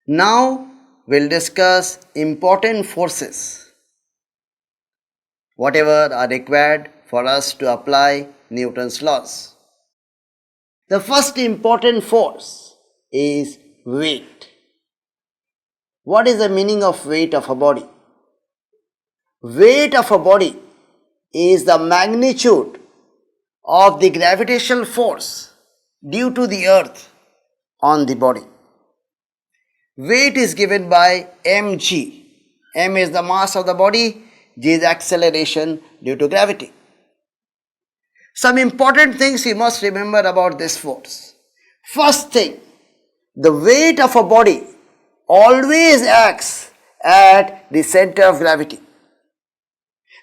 Now we'll discuss important forces, whatever are required for us to apply Newton's laws. The first important force is weight. What is the meaning of weight of a body? Weight of a body is the magnitude of the gravitational force due to the earth on the body. Weight is given by mg. M is the mass of the body, g is acceleration due to gravity. Some important things you must remember about this force. First thing, the weight of a body always acts at the center of gravity.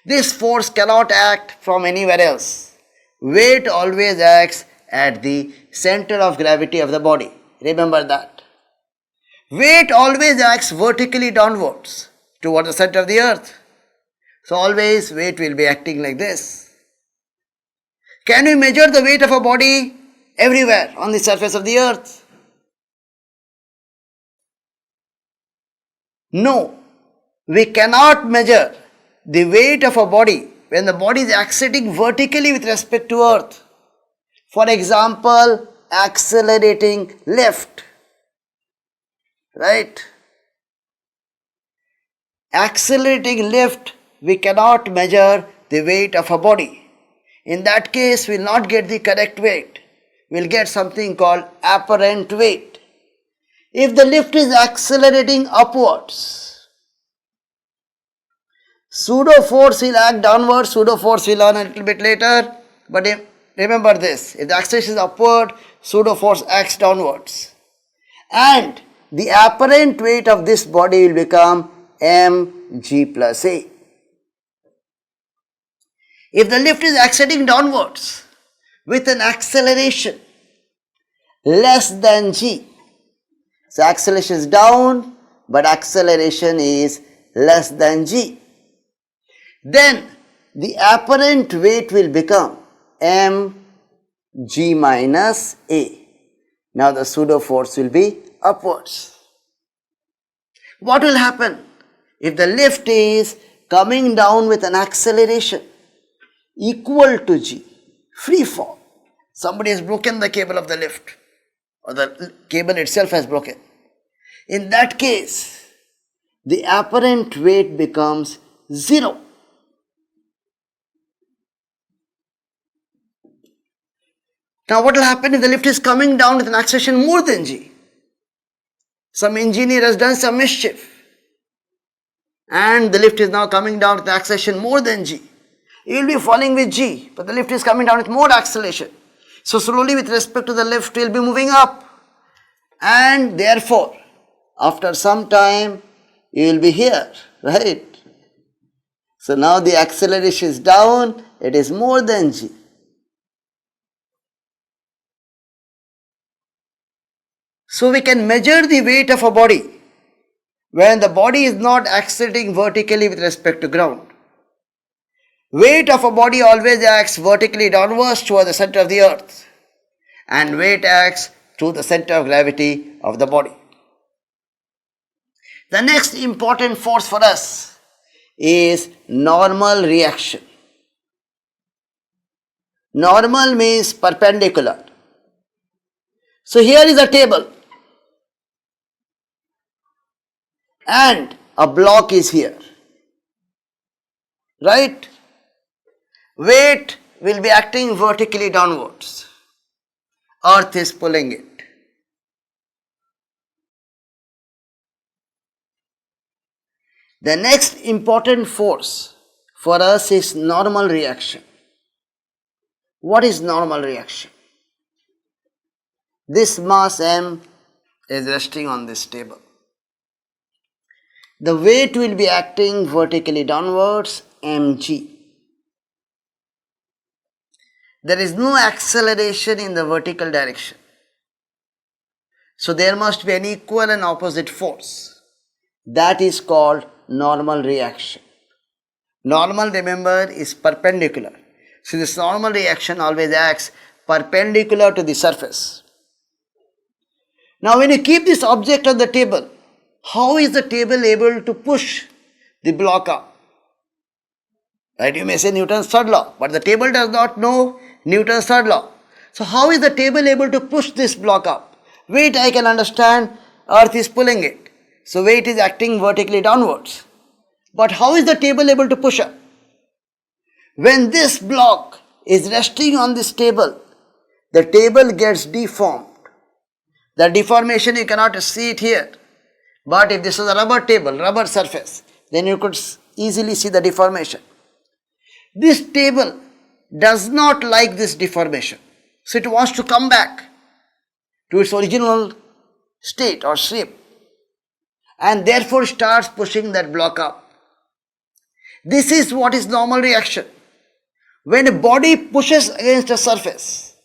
This force cannot act from anywhere else. Weight always acts at the center of gravity of the body. Remember that. Weight always acts vertically downwards toward the center of the earth. So always weight will be acting like this. Can we measure the weight of a body everywhere on the surface of the earth? No, we cannot measure the weight of a body when the body is accelerating vertically with respect to earth. For example, accelerating lift, right? Accelerating lift, we cannot measure the weight of a body. In that case, we will not get the correct weight. We will get something called apparent weight. If the lift is accelerating upwards, pseudo force will act downwards, pseudo force will learn a little bit later, but remember this, if the acceleration is upward, pseudo force acts downwards. And the apparent weight of this body will become mg plus a. If the lift is accelerating downwards with an acceleration less than g, so acceleration is down but acceleration is less than g, then the apparent weight will become mg minus a. Now the pseudo force will be upwards. What will happen if the lift is coming down with an acceleration equal to g, free fall? Somebody has broken the cable of the lift, or the cable itself has broken. In that case, the apparent weight becomes 0. Now what will happen if the lift is coming down with an acceleration more than g? Some engineer has done some mischief and the lift is now coming down with an acceleration more than g. You will be falling with g, but the lift is coming down with more acceleration. So slowly with respect to the lift, you will be moving up, and therefore after some time you will be here, right? So now the acceleration is down, it is more than g. So we can measure the weight of a body when the body is not accelerating vertically with respect to ground. Weight of a body always acts vertically downwards toward the center of the earth, and weight acts through the center of gravity of the body. The next important force for us is normal reaction. Normal means perpendicular. So here is a table and a block is here, right? Weight will be acting vertically downwards. Earth is pulling it. The next important force for us is normal reaction. What is normal reaction? This mass m is resting on this table. The weight will be acting vertically downwards, mg. There is no acceleration in the vertical direction. So there must be an equal and opposite force. That is called normal reaction. Normal, remember, is perpendicular. So this normal reaction always acts perpendicular to the surface. Now when you keep this object on the table, how is the table able to push the block up? Right, you may say Newton's third law, but the table does not know Newton's third law. So how is the table able to push this block up? Weight I can understand, earth is pulling it. So weight is acting vertically downwards. But how is the table able to push up? When this block is resting on this table, the table gets deformed. The deformation you cannot see it here. But if this was a rubber table, rubber surface, then you could easily see the deformation. This table does not like this deformation. So it wants to come back to its original state or shape, and therefore starts pushing that block up. This is what is normal reaction. When a body pushes against a surface,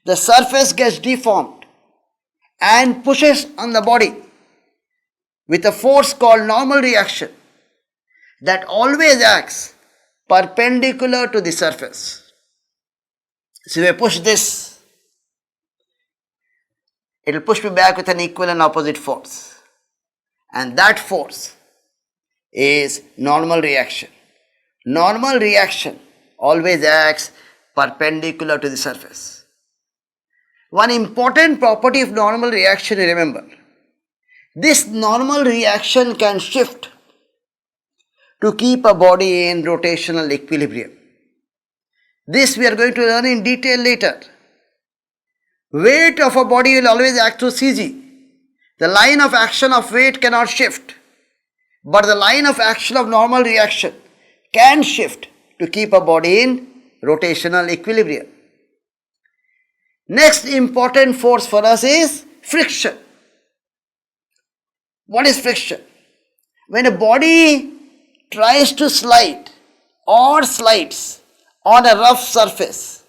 the surface gets deformed and pushes on the body with a force called normal reaction that always acts perpendicular to the surface. So if I push this, it will push me back with an equal and opposite force. And that force is normal reaction. Normal reaction always acts perpendicular to the surface. One important property of normal reaction, remember, this normal reaction can shift to keep a body in rotational equilibrium. This we are going to learn in detail later. Weight of a body will always act through CG. The line of action of weight cannot shift, but the line of action of normal reaction can shift to keep a body in rotational equilibrium. Next important force for us is friction. What is friction? When a body tries to slide or slides on a rough surface,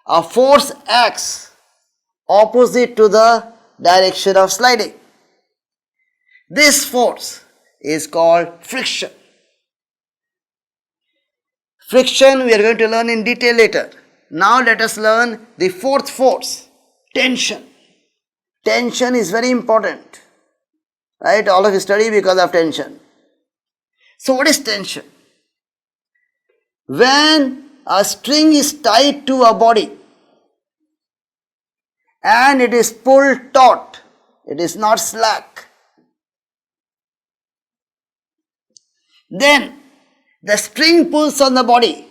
a force acts opposite to the direction of sliding. This force is called friction. Friction we are going to learn in detail later. Now let us learn the fourth force, tension. Tension is very important. Right? All of you study because of tension. So what is tension? When a string is tied to a body and it is pulled taut, it is not slack, then the string pulls on the body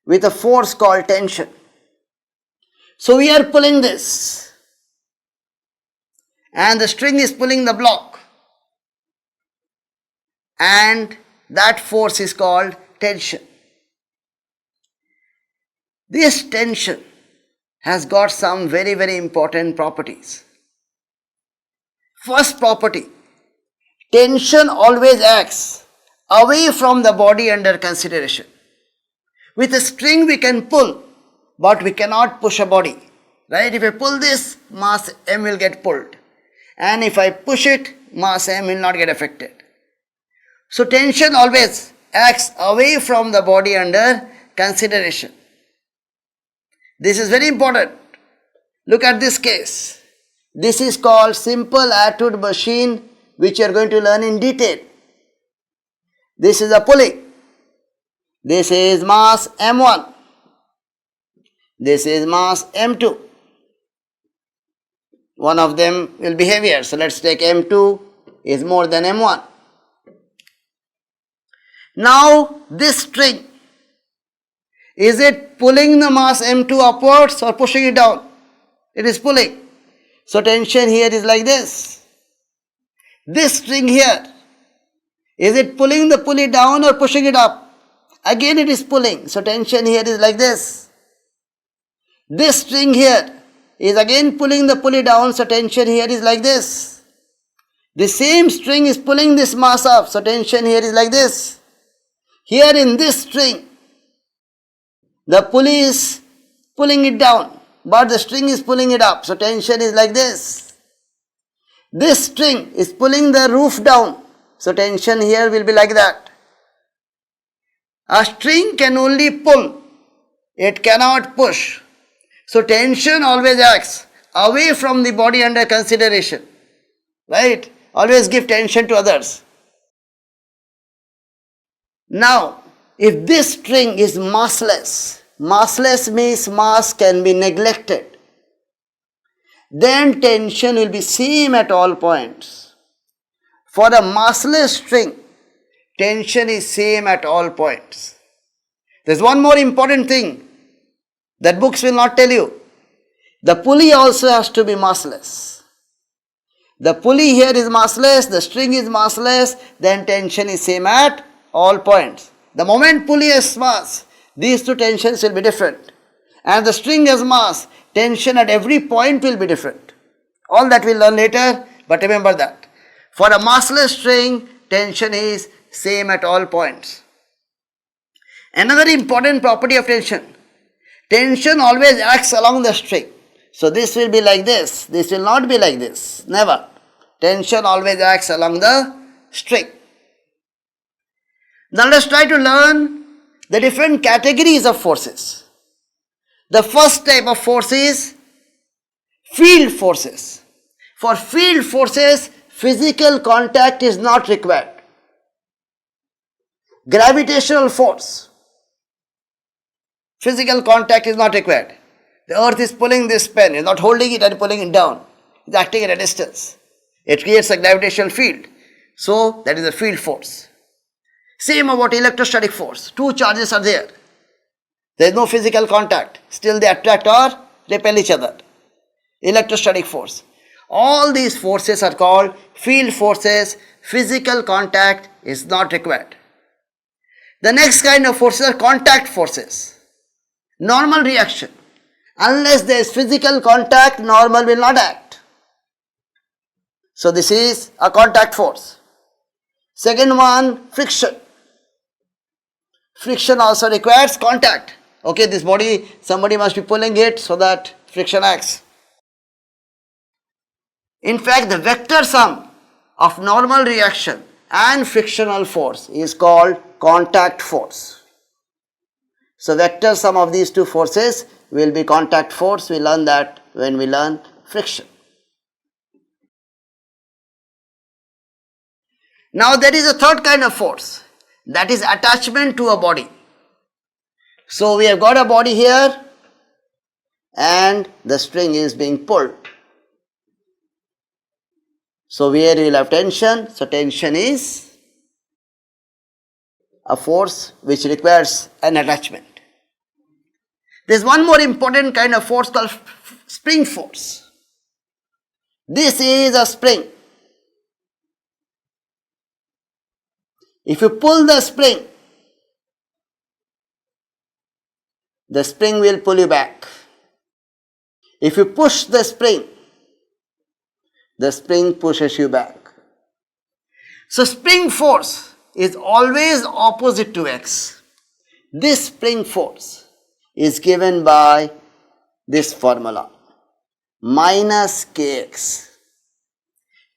with a force called tension. So we are pulling this and the string is pulling the block, and that force is called tension. This tension has got some very, very important properties. First property, tension always acts away from the body under consideration. With a string we can pull, but we cannot push a body. Right? If I pull this, mass M will get pulled. And if I push it, mass M will not get affected. So tension always acts away from the body under consideration. This is very important. Look at this case. This is called simple attitude machine, which you are going to learn in detail. This is a pulley. This is mass M1. This is mass M2. One of them will be heavier. So let's take M2 is more than M1. Now this string, is it pulling the mass M2 upwards or pushing it down? It is pulling. So tension here is like this. This string here, is it pulling the pulley down or pushing it up? Again it is pulling. So tension here is like this. This string here is again pulling the pulley down. So tension here is like this. The same string is pulling this mass up. So tension here is like this. Here in this string, the pulley is pulling it down, but the string is pulling it up. So tension is like this. This string is pulling the roof down. So tension here will be like that. A string can only pull. It cannot push. So tension always acts away from the body under consideration. Right? Always give tension to others. Now, if this string is massless, massless means mass can be neglected, then tension will be same at all points. For a massless string, tension is same at all points. There's one more important thing that books will not tell you. The pulley also has to be massless. The pulley here is massless, the string is massless, then tension is same at all points. The moment pulley has mass, these two tensions will be different. And the string has mass, tension at every point will be different. All that we'll learn later, but remember that. For a massless string, tension is same at all points. Another important property of tension. Tension always acts along the string. So this will be like this. This will not be like this. Never. Tension always acts along the string. Now let's try to learn the different categories of forces. The first type of force is field forces. For field forces, physical contact is not required. Gravitational force, physical contact is not required. The earth is pulling this pen, it's not holding it and pulling it down. It's acting at a distance. It creates a gravitational field. So that is a field force. Same about electrostatic force. Two charges are there. There is no physical contact. Still they attract or repel each other. Electrostatic force. All these forces are called field forces. Physical contact is not required. The next kind of forces are contact forces. Normal reaction. Unless there is physical contact, normal will not act. So this is a contact force. Second one, friction. Friction also requires contact. Okay, this body, somebody must be pulling it so that friction acts. In fact, the vector sum of normal reaction and frictional force is called contact force. So vector sum of these two forces will be contact force. We learn that when we learn friction. Now there is a third kind of force, that is attachment to a body. So we have got a body here and the string is being pulled. So where we will have tension, so tension is a force which requires an attachment. There is one more important kind of force called spring force. This is a spring. If you pull the spring will pull you back. If you push the spring pushes you back. So spring force is always opposite to x. This spring force is given by this formula, minus kx.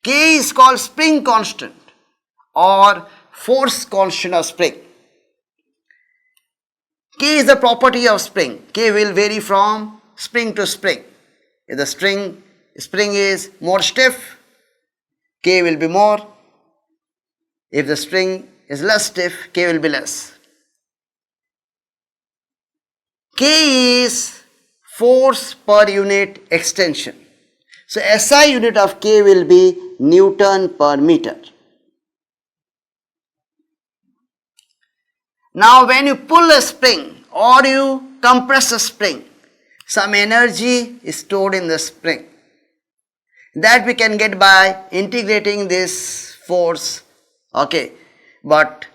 K is called spring constant or force constant of spring. K is the property of spring. K will vary from spring to spring. If the spring is more stiff, K will be more. If the string is less stiff, K will be less. K is force per unit extension. So SI unit of K will be Newton per meter. Now when you pull a spring or you compress a spring, some energy is stored in the spring. That we can get by integrating this force. Okay, but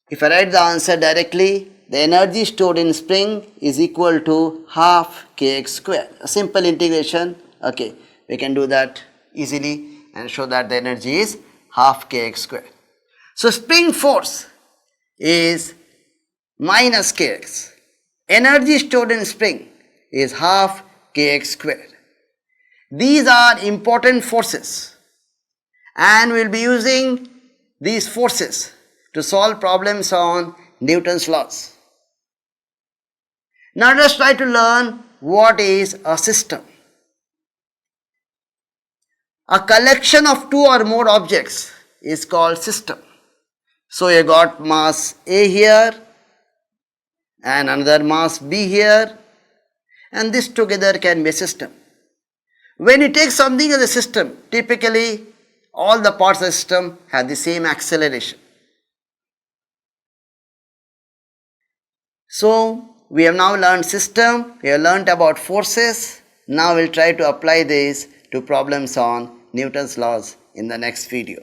if I write the answer directly, the energy stored in spring is equal to half kx square. A simple integration. Okay, we can do that easily and show that the energy is half kx square. So spring force is minus kx. Energy stored in spring is half kx square. These are important forces and we will be using these forces to solve problems on Newton's laws. Now let us try to learn what is a system. A collection of two or more objects is called system. So you got mass A here and another mass B here, and this together can be a system. When you take something as a system, typically all the parts of the system have the same acceleration. So we have now learned system, we have learned about forces. Now we'll try to apply this to problems on Newton's laws in the next video.